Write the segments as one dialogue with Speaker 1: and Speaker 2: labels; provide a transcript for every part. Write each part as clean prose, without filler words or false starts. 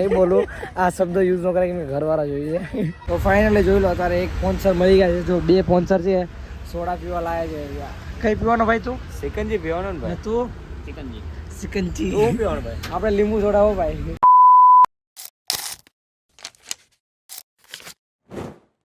Speaker 1: નહીં બોલું આ શબ્દ યુઝ ન કરે કે ઘરવાળા જોઈએ. તો ફાઇનલી જોઈ લો અત્યારે એક સ્પોન્સર મળી ગયા છે. જો 2 સ્પોન્સર છે. સોડા પીવા લાયા છે. કઈ પીવાનો ભાઈ તું? સિકંજી પીવાનો ને ભાઈ. તું સિકંજી તું પીવાનો ભાઈ. આપણે લીંબુ સોડા હો ભાઈ.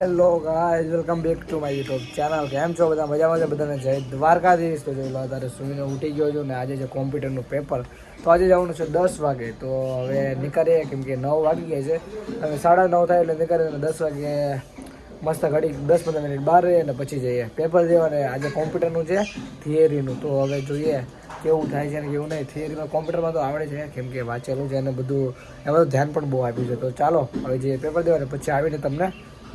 Speaker 1: Hello guys, welcome back to my YouTube channel. કેમ છો બધા? મજામાં છે બધાને? જય દ્વારકાધીશ. તો જોઈ લો અત્યારે સુમીને ઉઠી ગયો છું ને આજે છે કોમ્પ્યુટરનું પેપર. તો આજે જવાનું છે 10 વાગે. તો હવે નીકળીએ કેમ કે 9 વાગી ગયા છે. હવે 9:30 થાય એટલે નીકળીએ અને 10 વાગે મસ્ત ઘડી 10-15 મિનિટ બહાર રહીએ અને પછી જઈએ પેપર દેવા. અને આજે કોમ્પ્યુટરનું છે થિયરીનું. તો હવે જોઈએ કેવું થાય છે ને કેવું નહીં. થિયરીમાં કોમ્પ્યુટરમાં તો આવડે છે કેમ કે વાંચેલું છે અને બધું એમાં ધ્યાન પણ બહુ આપ્યું છે. તો ચાલો હવે જઈએ પેપર દેવા અને પછી આવીને તમને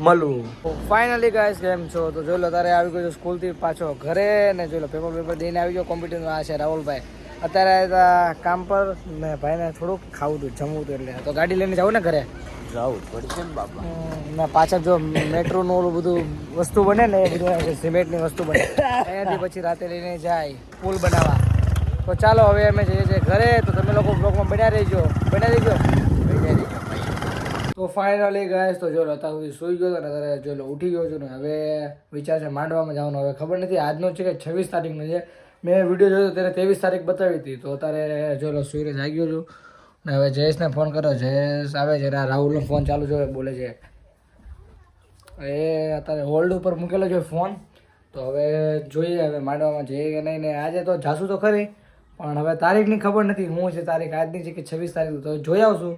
Speaker 1: મળું. ફાઇનલી ગાઈસ કેમ છો? તો જોઈ લો તારે આવી ગયો સ્કૂલથી પાછો ઘરે ને જોઈ લો પેપર દઈને આવી ગયો કોમ્પ્યુટરનું. આ છે રાહુલભાઈ. અત્યારે આવ્યા કામ પર ને ભાઈને થોડુંક ખાવું હતું જમવું હતું એટલે તો ગાડી લઈને જાઉં ને ઘરે જવું પડશે ને બાપા. ના પાછળ જો મેટ્રોનું ઓલું બધું વસ્તુ બને ને એ બધું સિમેન્ટની વસ્તુ બને અહીંયાથી પછી રાતે લઈને જાય પુલ બનાવવા. તો ચાલો હવે અમે જઈએ છીએ ઘરે. તો તમે લોકો બ્લોગમાં બન્યા રહેજો. તો ફાઇનલી ગાઈસ તો જો અત્યાર સુધી સુઈ ગયો હતો ને અત્યારે જો ઉઠી ગયો છું ને હવે વિચાર છે માંડવામાં જવાનો. હવે ખબર નથી આજનો છે કે 26 તારીખનો છે. મેં વિડીયો જોયો ત્યારે 23 તારીખ બતાવી હતી. તો અત્યારે જો સુઈને જાગ્યો છું ને હવે જયેશને ફોન કર્યો. જયેશ આવે છે ને રાહુલનો ફોન ચાલુ છે બોલે છે. એ અત્યારે હોલ્ડ ઉપર મૂકેલો છે ફોન. તો હવે જોઈએ હવે માંડવામાં જઈએ કે નહીં. ને આજે તો જાશું તો ખરી પણ હવે તારીખની ખબર નથી શું છે. તારીખ આજની છે કે 26 તારીખ. તો જોઈ આવશું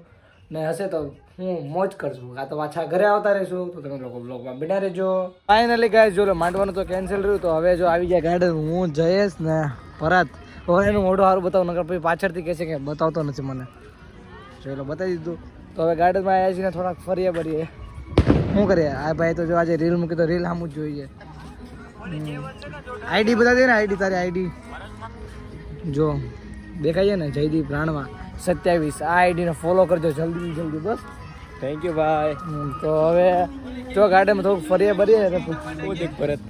Speaker 1: ને હશે તો હું મોજ કરશું. આ તો પાછા ઘરે આવતા રહીશું. તો તમે લોકો બ્લોગમાં બન્યા રહેજો. ફાઇનલી ગાઈસ જો માંડવાનું તો કેન્સલ રહ્યું. તો હવે જો આવી ગયા ગાર્ડન હું જયેશ ને ભરત. હવે એનું મોઢું સારું બતાવું નકર પછી પાછળથી કહે છે કે બતાવતો નથી મને. જોઈ લો બતાવી દીધું. તો હવે ગાર્ડનમાં આવ્યા છીએ ને થોડાક ફરીએ બરીએ શું કરીએ. આ ભાઈ તો જો આજે રીલ મૂકી તો રીલ આમ જ જોઈએ. આઈડી બતાવી દે ને. આઈડી તારી આઈડી જો દેખાય છે ને જયદીપ રાણવા 27. આ આઈડીને ફોલો કરજો જલ્દી બસ. થેન્ક યુ ભાઈ. તો હવે જો गार्डन में थोड़ा फरिए बरिए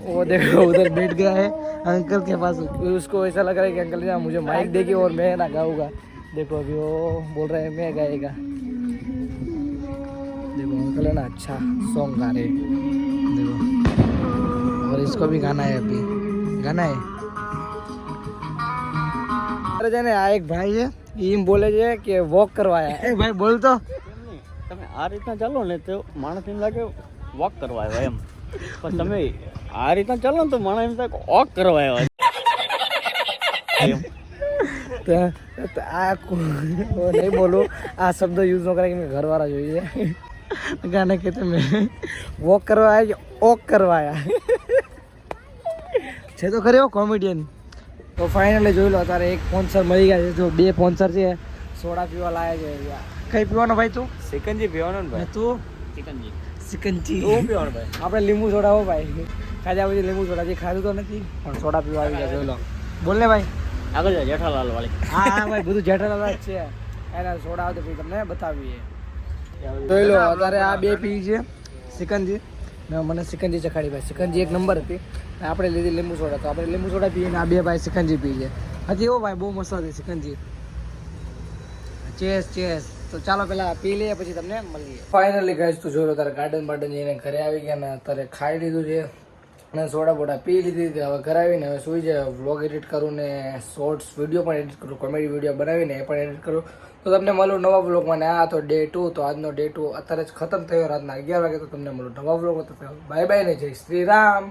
Speaker 1: वो देखो उधर बैठ गया है अंकल के पास. उसको ऐसा लग रहा है कि अंकल ना मुझे माइक देगी और मैं ना गाऊंगा. देखो अभी वो बोल रहे हैं मैं गाएगा. देखो अंकल है ना अच्छा सॉन्ग गा रहे देखो. और इसको भी गाना है अभी गाना है. अरे जाने आ एक भाई है એમ બોલે છે કે વોક કરવાયા. એ ભાઈ બોલ તો.
Speaker 2: તમે આ રીતના ચાલો ને તો માણસ એમ લાગે વોક કરવા આવ્યા એમ. પણ તમે આ રીતના ચાલો ને તો માણસ એમ થાય વોક કરવા આવ્યા એમ.
Speaker 1: આ નહીં બોલું આ શબ્દ યુઝ ન કરે કે ઘરવાળા જોઈએ. ગાને કે તમે વોક કરવા આવ્યા કે ઓક કરવા આવ્યા છે તો ખરી કોમેડિયન. તો ફાઇનલી જોઈ લો અત્યારે એક સ્પોન્સર મળી ગયા છે. જો 2 સ્પોન્સર છે. સોડા પીવા લાયા છે. કઈ પીવાનો ભાઈ તું?
Speaker 2: સિકંજી પીવાનો ને ભાઈ.
Speaker 1: તું સિકંજી તું પીવાનો ભાઈ. આપણે લીંબુ સોડા હો ભાઈ. ખાધા પછી લીંબુ સોડા જે ખાધું તો નથી પણ સોડા પીવા આવી ગયા. જોઈ લો બોલ ને ભાઈ.
Speaker 2: આગળ જાય જેઠાલાલ વાળી.
Speaker 1: હા ભાઈ બધું જેઠાલાલ જ છે. એના સોડા આવે તો પછી તમને બતાવીએ. જોઈ લો અત્યારે આ 2 પી છે સિકંજી. મને સિકંજી ચખાડી ભાઈ. સિકંજી એક નંબર હતી. આપણે લીધી લીંબુ સોડા. તો આપણે લીંબુ સોડા પીએ ને આ 2 ભાઈ સિકંજી પી છે. હજી એવો ભાઈ બહુ મસ્ત હતી સિકંજી. ચેસ. તો ચાલો પેલા પી લઈએ પછી તમને મળીએ. ફાઇનલી ગાઈસ તો જોઈ લો તારે ગાર્ડન જઈને ઘરે આવી ગયા ને અત્યારે ખાઈ લીધું છે અને સોડા બોડા પી લીધી. હવે ઘરે આવીને હવે સુઈ જાય. વ્લોગ એડિટ કરું ને શોર્ટ્સ વિડીયો પણ એડિટ કરું. કોમેડી વિડીયો બનાવીને એ પણ એડિટ કરું. તો તમને મળું નવા વ્લોગમાં. ને આ તો ડે 2. તો આજનો ડે 2 અત્યારે જ ખતમ થયો રાતના 11 વાગે. તો તમને મળું નવા વ્લોગ. બાય બાય ને જય શ્રી રામ.